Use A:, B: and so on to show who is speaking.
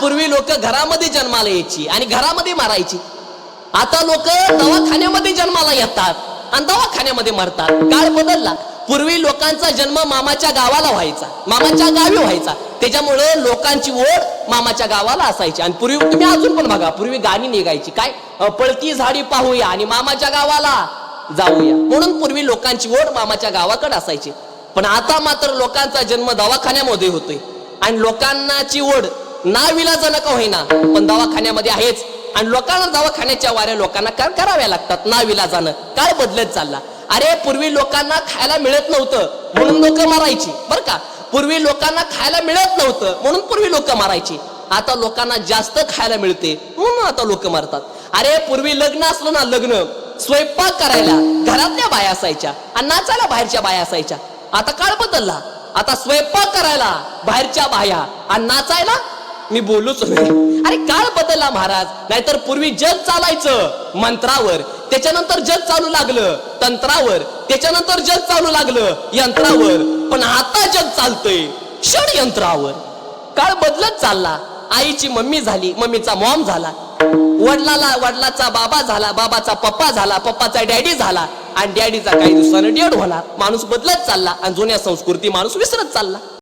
A: पूर्वी लोक घरामध्ये जन्माला यायची आणि घरामध्ये मारायची. आता लोक दवाखान्यामध्ये जन्माला येतात आणि दवाखान्यामध्ये मरतात. काळ बदलला. पूर्वी लोकांचा जन्म मामाच्या गावाला व्हायचा, मामाच्या गावी व्हायचा. त्याच्यामुळे लोकांची ओढ मामाच्या गावाला असायची. आणि पूर्वी तुम्ही अजून पण बघा, पूर्वी गाणी निघायची काय, पळती झाडी पाहूया आणि मामाच्या गावाला जाऊया. म्हणून पूर्वी लोकांची ओढ मामाच्या गावाकडे असायची. पण आता मात्र लोकांचा जन्म दवाखान्यामध्ये होतोय आणि लोकांनाची ओढ नाविलाजानं का होईना पण दवाखान्यामध्ये आहेच. आणि लोकांना दवाखान्याच्या वाऱ्या लोकांना कराव्या लागतात नाविलाजानं. काळ बदलत चालला. अरे पूर्वी लोकांना खायला मिळत नव्हतं म्हणून लोक मारायची बर का. पूर्वी लोकांना खायला मिळत नव्हतं म्हणून पूर्वी लोक मारायची. आता लोकांना जास्त खायला मिळते म्हणून आता लोक मारतात. अरे पूर्वी लग्न असलं ना, लग्न स्वयंपाक करायला घरातल्या बाया असायच्या आणि नाचायला बाहेरच्या बाया असायच्या. आता काळ बदलला. आता स्वयंपाक करायला बाहेरच्या बाया आणि नाचायला मी बोलूच नाही. अरे काळ बदलला महाराज. नाहीतर पूर्वी जग चालायचं मंत्रावर, त्याच्यानंतर जग चालू लागलं तंत्रावर, त्याच्यानंतर जग चालू लागलं यंत्रावर. पण आता जग चालतंय षडयंत्रावर. काळ बदलत चालला. आईची मम्मी झाली, मम्मीचा मॉम झाला, वडिलाचा बाबा झाला, बाबाचा पप्पा झाला, पप्पाचा डॅडी झाला आणि डॅडीचा काही दिवसानं डेड होणार. माणूस बदलत चालला आणि जुन्या संस्कृती माणूस विसरत चालला.